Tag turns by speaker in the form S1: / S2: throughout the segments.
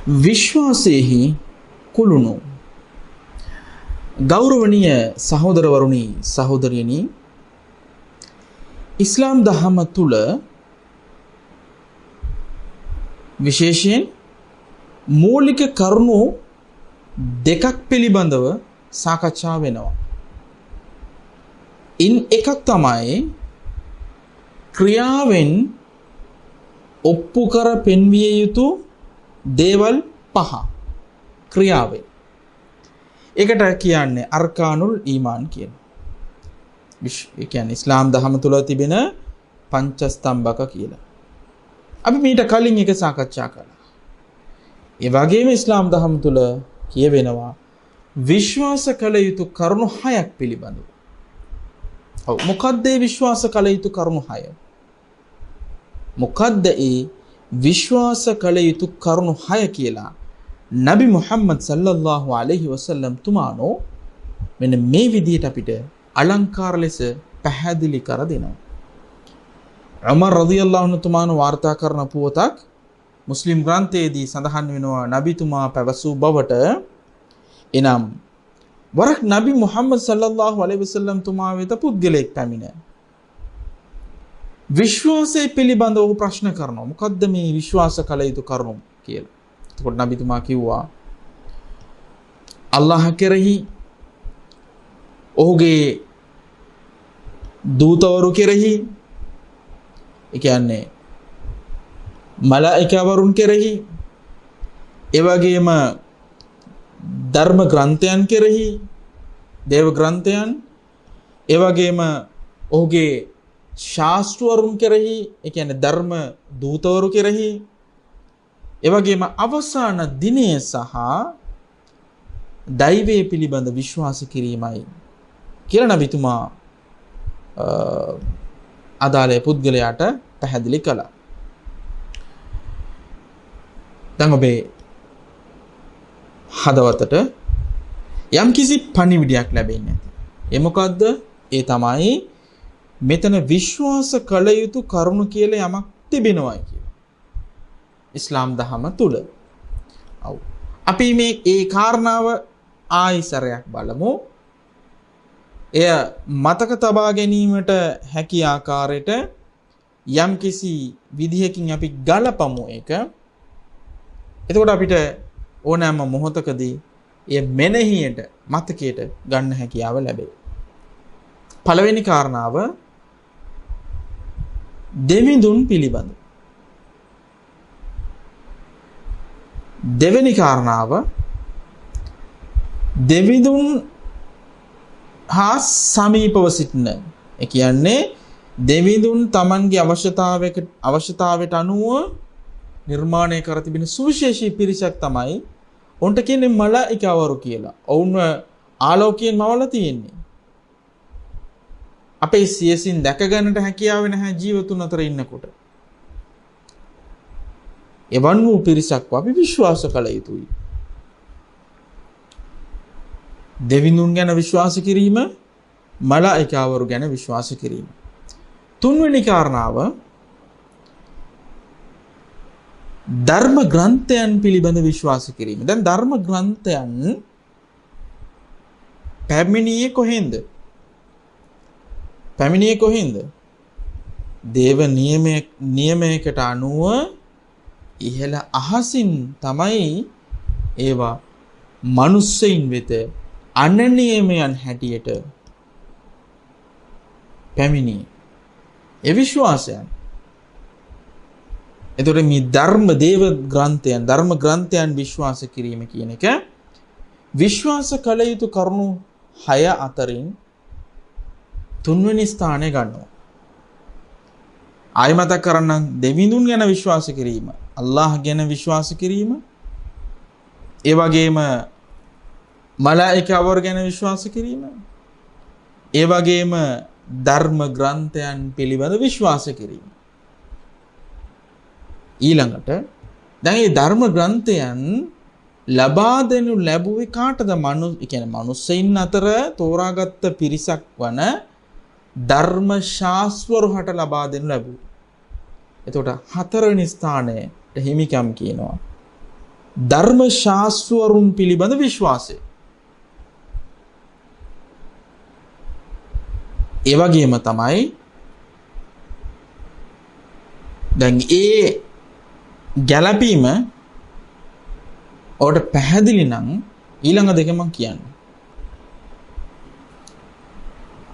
S1: විශ්වාසයේහි කුළුණු. ගෞරවනීය සහෝදරවරුනි සහෝදරියනි, ඉස්ලාම් දහම තුල විශේෂයෙන් මූලික කරුණු දෙකක් පිළිබඳව සාකච්ඡා වෙනවා. ඉන් එකක් තමයි ක්‍රියාවෙන් ඔප්පු කර පෙන්විය යුතු දේවල් පහ. ක්‍රියාවෙන් ඒකට කියන්නේ අර්කානුල් ඊමාන් කියන. ඒ කියන්නේ ඉස්ලාම් දහම තුල තිබෙන පංචස්තම්භක කියලා. අපි මීට කලින් එක සාකච්ඡා කළා. ඒ වගේම ඉස්ලාම් දහම තුල කියවෙනවා විශ්වාස කළ යුතු කරුණු 6ක් පිළිබඳව. ඔව්, මොකද්ද මේ විශ්වාස කළ යුතු කරුණු 6? මොකද්ද මේ විශ්වාස කළ යුතු කරුණු 6 කියලා නබි මුහම්මද් සල්ලල්ලාහු අලයිහි වසල්ලම් තුමානෝ මෙන්න මේ විදිහට අපිට අලංකාර ලෙස පැහැදිලි කර දෙනවා. උමර් රදියල්ලාහු අන්හු තුමානෝ වාර්තා කරන පුවතක් මුස්ලිම් ග්‍රන්ථයේදී සඳහන් වෙනවා නබිතුමා පැවසූ බවට. එනම් වරක් නබි මුහම්මද් සල්ලල්ලාහු අලයිහි වසල්ලම් තුමා වෙත පුද්ගලයෙක් පැමිණ විශ්වාසය පිළිබඳව ප්‍රශ්න කරනවා. මොකද්ද මේ විශ්වාස කළ යුතු කරුණු කියලා. එතකොට නබිතුමා කිව්වා අල්ලාහ කෙරෙහි, ඔහුගේ දූතවරු කෙරෙහි, ඒ කියන්නේ මලායිකාවරුන් කෙරෙහි, ඒ වගේම ධර්ම ග්‍රන්ථයන් කෙරෙහි, දේව ග්‍රන්ථයන්, ඒ වගේම ඔහුගේ ශාස්ත්‍රවරුන් කෙරෙහි, ඒ කියන්නේ ධර්ම දූතවරු කෙරෙහි, ඒ වගේම අවසාන දිනය සහ දෛවය පිළිබඳ විශ්වාස කිරීමයි කියලා නබිතුමා අදාළ පුද්ගලයාට පැහැදිලි කළා. දැන් ඔබේ හදවතට යම් කිසි පණිවිඩයක් ලැබෙන්නේ නැති. ඒ මොකද්ද? ඒ තමයි මෙතන විශ්වාස කළ යුතු කරුණු කියලා යමක් තිබෙනවා කියලා. ඉස්ලාම් දහම තුල. ඔව්. අපි මේ ඒ කාරණාව ආයිසරයක් බලමු. එය මතක තබා ගැනීමට හැකි ආකාරයට යම් කිසි විදිහකින් අපි ගලපමු ඒක. එතකොට අපිට ඕනෑම මොහොතකදී එය මෙනෙහියට මතකයට ගන්න හැකියාව ලැබේ. පළවෙනි කාරණාව දෙවිඳුන් පිළිබඳ. දෙවෙනි කාරණාව දෙවිඳුන් හා සමීපව සිටින. ඒ කියන්නේ දෙවිඳුන් Tamanගේ අවශ්‍යතාවයට අනුව නිර්මාණය කර තිබෙන සුවිශේෂී පිරිසක් තමයි උන්ට කියන්නේ මලායිකාවරු කියලා. ඔවුන්ව ආලෝකයෙන් මවලා තියෙන්නේ. අපේ සියසින් දැක ගන්නට හැකියාව නැහැ ජීවතුන් අතර ඉන්නකොට. එවන් වූ පිරිසක්ව අපි විශ්වාස කළ යුතුයි. දෙවිඳුන් ගැන විශ්වාස කිරීම, මලායිකාවරු ගැන විශ්වාස කිරීම. තුන්වෙනි කාරණාව ධර්ම ග්‍රන්ථයන් පිළිබඳ විශ්වාස කිරීම. දැන් ධර්ම ග්‍රන්ථයන් පැමිණියේ කොහෙන්ද? පැමිණියේ කොහෙන්ද? දේව නියමයකට අනුව ඉහළ අහසින් තමයි ඒවා මනුස්සයින් වෙත අනන්‍යමයන් හැටියට පැමිණියේ. ඒ විශ්වාසයන්. එතකොට මේ දේව ග්‍රන්ථයන් විශ්වාස කිරීම කියන එක විශ්වාස කළ යුතු කරුණු 6 අතරින් තුන්වෙනි ස්ථානය ගන්නවා. ආයි මතක් කරන්නම්, දෙවිඳුන් ගැන විශ්වාස කිරීම, අල්ලාහ් ගැන විශ්වාස කිරීම, ඒ වගේම මලායිකාවරු ගැන විශ්වාස කිරීම, ඒ වගේම ධර්ම ග්‍රන්ථයන් පිළිබඳ විශ්වාස කිරීම. ඊළඟට දැන් මේ ධර්ම ග්‍රන්ථයන් ලබා දෙනු ලැබුවේ කාටද? ඒ කියන්නේ මනුස්සයින් අතර තෝරාගත්ත පිරිසක් වන ධර්ම ශාස්ත්‍රවරුන්ට ලබා දෙනු ලැබුවා. එතකොට හතරවෙනි ස්ථානයේ හිමිකම් කියනවා ධර්ම ශාස්ත්‍රවරුන් පිළිබඳ විශ්වාසය. ඒ වගේම තමයි දැන් ඒ ගැළපීම ඔකට පැහැදිලි නම් ඊළඟ දෙක මම කියන්නේ.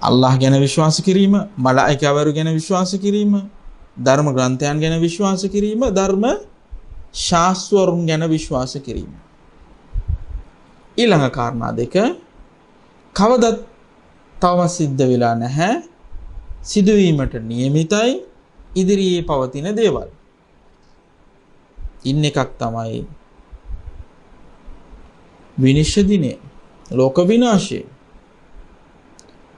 S1: අල්ලාහ් ගැන විශ්වාස කිරීම, මලායිකාවරු ගැන විශ්වාස කිරීම, ධර්ම ග්‍රන්ථයන් ගැන විශ්වාස කිරීම, ධර්ම ශාස්ත්‍රවරුන් ගැන විශ්වාස කිරීම. ඊළඟ කාරණා දෙක කවදත් තවම සිද්ධ වෙලා නැහැ. සිදුවීමට නියමිතයි ඉදිරියේ පවතින දේවල්. ඉන්න එකක් තමයි විනිශ්චය දිනේ, ලෝක විනාශය,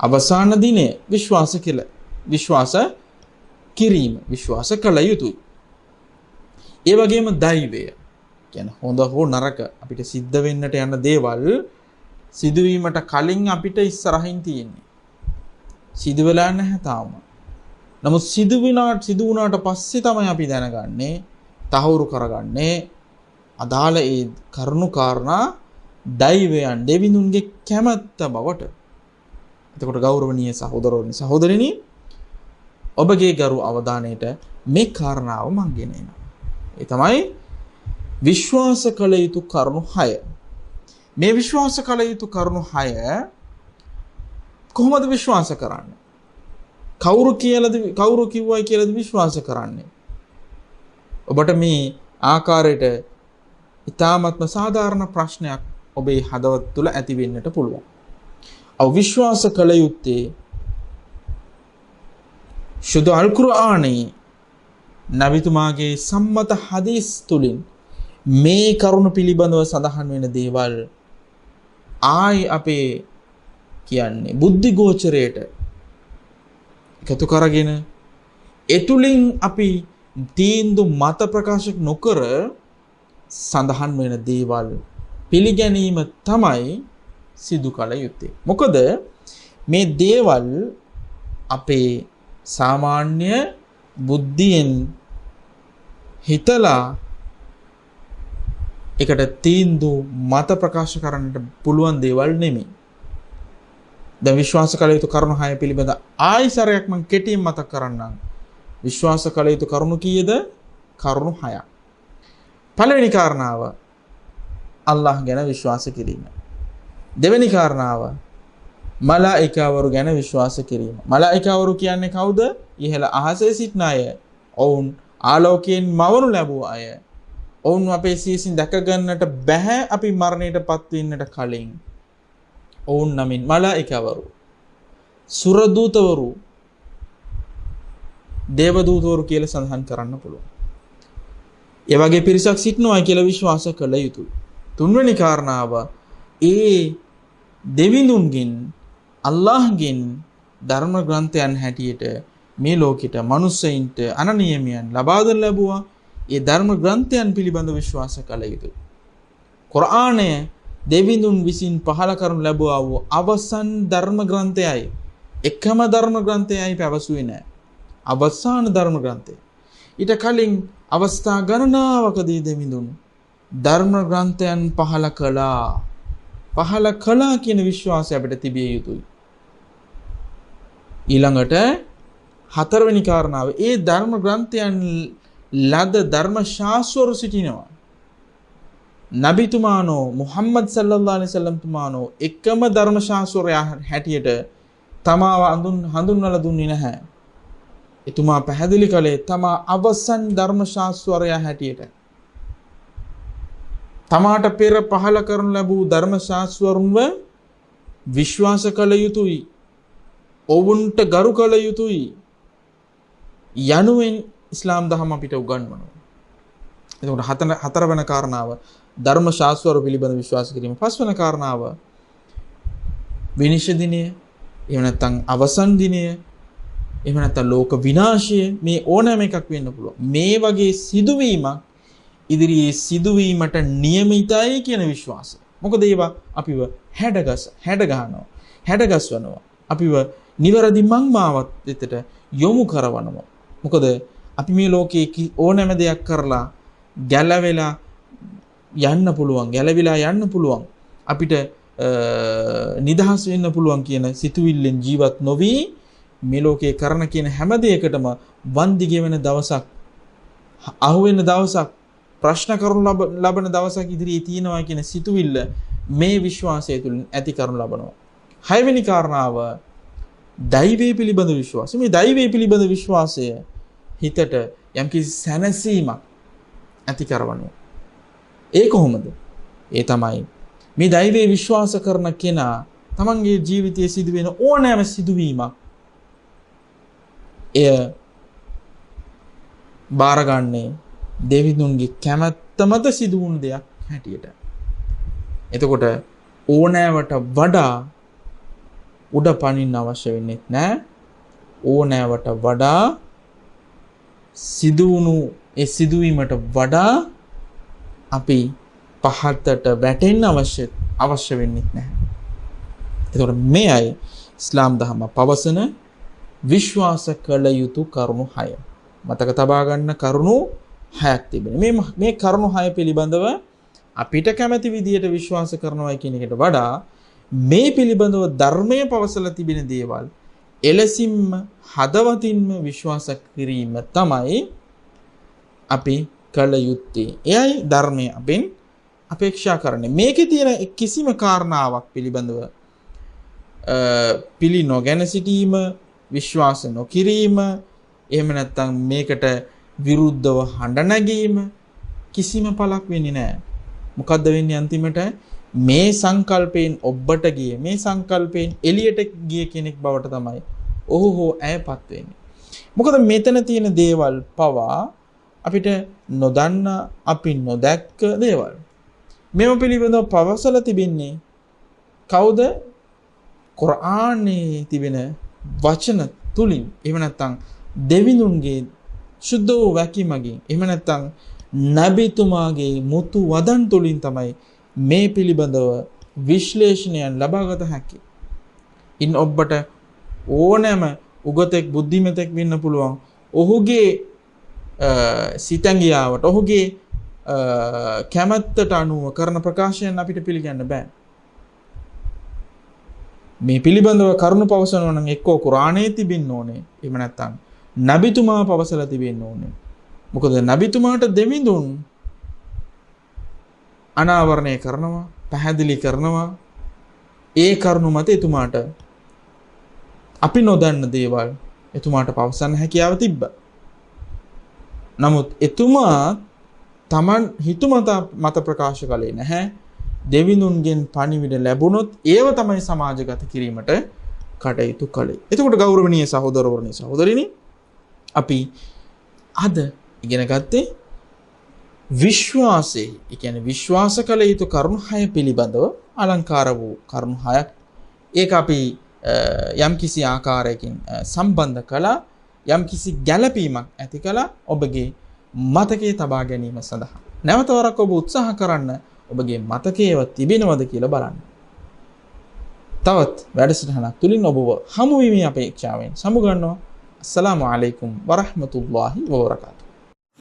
S1: අවසාන දිනේ විශ්වාස කිරීම, විශ්වාස කළ යුතුයි. ඒ වගේම දෛවය කියන්නේ හොඳ හෝ නරක අපිට සිද්ධ වෙන්නට යන දේවල් සිදුවීමට කලින් අපිට ඉස්සරහින් තියෙන්නේ. සිදු වෙලා නැහැ තාම. නමුත් සිදු වුණාට පස්සේ තමයි අපි දැනගන්නේ, තහවුරු කරගන්නේ අදාළ ඒ කරුණු කාරණා දෛවයන් දෙවිඳුන්ගේ කැමැත්ත බවට. එතකොට ගෞරවනීය සහෝදරවනි සහෝදරිනි, ඔබගේ ගරු අවධානයට මේ කාරණාව මම ගෙන එනවා. ඒ තමයි විශ්වාස කළ යුතු කරුණු 6. මේ විශ්වාස කළ යුතු කරුණු 6 කොහොමද විශ්වාස කරන්නේ? කවුරු කිව්වයි කියලාද විශ්වාස කරන්නේ? ඔබට මේ ආකාරයට ඉතාමත්ම සාධාරණ ප්‍රශ්නයක් ඔබේ හදවත තුළ ඇති වෙන්නට පුළුවන්. අවිශ්වාස කළ යුත්තේ සුදු අල් කුර්ආනයේ නබිතුමාගේ සම්මත හදීස් තුලින් මේ කරුණ පිළිබඳව සඳහන් වෙන දේවල් ආයි අපේ කියන්නේ බුද්ධි ගෝචරයට එකතු කරගෙන එතුලින් අපි තීන්දුව මත ප්‍රකාශ නොකර සඳහන් වෙන දේවල් පිළිගැනීම තමයි සිදු කළ යුත්තේ. මොකද මේ දේවල් අපේ සාමාන්‍ය බුද්ධියෙන් හිතලා එකට තීන්දුව මත ප්‍රකාශ කරන්නට පුළුවන් දේවල් නෙමෙයි. දැන් විශ්වාස කළ යුතු කරුණු 6 පිළිබඳ ආයිසරයක් මම කෙටියෙන් මතක් කරන්නම්. විශ්වාස කළ යුතු කරුණු කීයද? කරුණු 6ක්. පළවෙනි කාරණාව අල්ලාහ් ගැන විශ්වාස කිරීම. දෙවෙනි කාරණාව මලායිකාවරු ගැන විශ්වාස කිරීම. මලායිකාවරු කියන්නේ කවුද? ඉහළ අහසේ සිටින අය. ඔවුන් ආලෝකයෙන් මවනු ලැබුව අය. ඔවුන් අපේ සියසින් දැක ගන්නට බැහැ අපි මරණයටපත් වෙන්නට කලින්. ඔවුන් නමින් මලායිකාවරු, සුර දූතවරු, දේව දූතවරු කියලා සඳහන් කරන්න පුළුවන්. ඒ වගේ පිරිසක් සිටිනවා කියලා විශ්වාස කළ යුතුයි. තුන්වෙනි කාරණාව ඒ දෙවිඳුන්ගෙන් අල්ලාහ්ගෙන් ධර්ම ග්‍රන්ථයන් හැටියට මේ ලෝකෙට මිනිස්සෙයින්ට අනනියමයන් ලබා දෙන්න ලැබුවා. ඒ ධර්ම ග්‍රන්ථයන් පිළිබඳව විශ්වාස කළ යුතුයි. කුර්ආනය දෙවිඳුන් විසින් පහළ කරනු ලැබුවා වූ අවසන් ධර්ම ග්‍රන්ථයයි. එකම ධර්ම ග්‍රන්ථයයි පැවසුවේ නැහැ. අවසාන ධර්ම ග්‍රන්ථය. ඊට කලින් අවස්ථා ගණනාවකදී දෙවිඳුන් ධර්ම ග්‍රන්ථයන් පහළ කළා කියන විශ්වාසය අපිට තිබිය යුතුයි. ඊළඟට හතරවෙනි කාරණාව ඒ ධර්ම ග්‍රන්ථයන් ලද ධර්ම ශාස්ත්‍රවරු සිටිනවා. නබිතුමානෝ මුහම්මද් සල්ලල්ලාහු අලයිහි වසල්ලම් තුමානෝ එකම ධර්ම ශාස්ත්‍රය හැටියට තමාව හඳුන්වලා දුන්නේ නැහැ. එතුමා පැහැදිලි කළේ තමා අවසන් ධර්ම ශාස්ත්‍රය හැටියට. තමාට පෙර පහළ කරනු ලැබූ ධර්ම ශාස්ත්‍රවරුන්ව විශ්වාස කළ යුතුයි. ඔවුන්ට ගරු කළ යුතුයි. යනුවෙන් ඉස්ලාම් දහම අපිට උගන්වනවා. එතකොට හතරවන කාරණාව ධර්ම ශාස්ත්‍රවරු පිළිබඳ විශ්වාස කිරීම. පස්වන කාරණාව විනිශ්චය දිනය, එහෙම නැත්නම් අවසන් දිනය, එහෙම නැත්නම් ලෝක විනාශය, මේ ඕනෑම එකක් වෙන්න පුළුවන්. මේ වගේ සිදුවීමක් ඉදිරියේ සිදුවීමට නියමිතයි කියන විශ්වාසය. මොකද ඒවා අපිව හැඩගස්වනවා. අපිව නිවැරදි මංමාවත් වෙතට යොමු කරවනවා. මොකද අපි මේ ලෝකයේ ඕනෑම දෙයක් කරලා ගැලවෙලා යන්න පුළුවන්, ගැලවිලා යන්න පුළුවන්, අපිට නිදහස් වෙන්න පුළුවන් කියන සිතුවිල්ලෙන් ජීවත් නොවි මේ ලෝකේ කරන කියන හැම දෙයකටම වන්දි ගෙවෙන දවසක්, අහුවෙන දවසක්, ප්‍රශ්න කරනු ලබන දවසක් ඉදිරියේ තියෙනවා කියන සිතුවිල්ල මේ විශ්වාසය තුළින් ඇති කරනු ලබනවා. 6 වෙනි කාරණාව දෛවයේ පිළිබඳ විශ්වාසය. මේ දෛවයේ පිළිබඳ විශ්වාසය හිතට යම්කිසි සැනසීමක් ඇති කරවනවා. ඒ කොහොමද? ඒ තමයි මේ දෛවයේ විශ්වාස කරන කෙනා තමන්ගේ ජීවිතයේ සිදුවෙන ඕනෑම සිදුවීමක් එය බාරගන්නේ දෙවිඳුන්ගේ කැමැත්ත මත සිදු වුණු දෙයක් හැටියට. එතකොට ඕනෑවට වඩා උඩ පනින්න අවශ්‍ය වෙන්නේ නැහැ. ඕනෑවට වඩා සිදුවුණු ඒ සිදුවීමට වඩා අපි පහතට වැටෙන්න අවශ්‍ය වෙන්නේ නැහැ. එතකොට මේයි ඉස්ලාම් දහම පවසන විශ්වාස කළ යුතු කරුණු 6. මතක තබා ගන්න කරුණු 6ක් තිබෙනවා. මේ කරුණු 6 පිළිබඳව අපිට කැමති විදියට විශ්වාස කරනවා කියන එකට වඩා මේ පිළිබඳව ධර්මයේ පවසලා තිබෙන දේවල් එලෙසින්ම හදවතින්ම විශ්වාස කිරීම තමයි අපි කළ යුත්තේ. එයයි ධර්මයේ අපෙන් අපේක්ෂා කරන්නේ. මේකේ තියෙන කිසිම කාරණාවක් පිළිබඳව පිළි නොගෙන සිටීම, විශ්වාස නොකිරීම, එහෙම නැත්නම් මේකට විරුද්ධව හඬ නැගීම කිසිම පළක් වෙන්නේ නැහැ. මොකද්ද වෙන්නේ අන්තිමට? මේ සංකල්පයෙන් ඔබට ගියේ, මේ සංකල්පයෙන් එළියට ගිය කෙනෙක් බවට තමයි ඔහු හෝ ඇයපත් වෙන්නේ. මොකද මෙතන තියෙන දේවල් පවා අපිට නොදන්න, අපි නොදැක්ක දේවල්. මේව පිළිබඳව පවසලා තිබෙන්නේ කවුද? කුර්ආනයේ තිබෙන වචන තුලින්. එහෙම නැත්නම් දෙවිඳුන්ගේ සුද්ධ වූ වැකීමකින්, එහෙම නැත්නම් නබිතුමාගේ මුතු වදන් තුලින් තමයි මේ පිළිබඳව විශ්ලේෂණයන් ලබාගත හැකි. ඉන් ඔබට ඕනෑම උගතෙක්, බුද්ධිමතෙක් වෙන්න පුළුවන්. ඔහුගේ සිතංගියාවට, ඔහුගේ කැමැත්තට අනුව කරන ප්‍රකාශයන් අපිට පිළිගන්න බෑ. මේ පිළිබඳව කරුණු පවසනවා නම් එක්කෝ කුරානයේ තිබෙන්න ඕනේ. එහෙම නැත්නම් නබිතුමා පවසලා තිබෙන්න ඕනේ. මොකද නබිතුමාට දෙවිඳුන් අනාවරණය කරනවා, පැහැදිලි කරනවා. ඒ කරුණු මත එතුමාට අපි නොදන්න දේවල් එතුමාට පවසන්න හැකියාව තිබ්බා. නමුත් එතුමා Taman මත ප්‍රකාශ කළේ නැහැ. දෙවිඳුන්ගෙන් පණිවිඩ ලැබුණොත් ඒව තමයි සමාජගත කිරීමට කටයුතු කළේ. එතකොට ගෞරවනීය සහෝදරවරුනි, සහෝදරිනි, අපි අද ඉගෙන ගත්තේ විශ්වාසයේ, ඒ කියන්නේ විශ්වාස කළ යුතු කරුණු 6 පිළිබඳව අලංකාර වූ කරුණු 6ක්. ඒක අපි යම්කිසි ආකාරයකින් සම්බන්ධ කළා, යම්කිසි ගැළපීමක් ඇති කළා ඔබගේ මතකයේ තබා ගැනීම සඳහා. නැවත වරක් ඔබ උත්සාහ කරන්න ඔබගේ මතකයේව තිබෙනවද කියලා බලන්න. තවත් වැඩසටහනක් තුලින් ඔබව හමු වීමේ අපේක්ෂාවෙන් සමුගන්නවා. අස්සලාමු අලයිකුම් වරහ්මතුල්ලාහි වබරකාතුහු.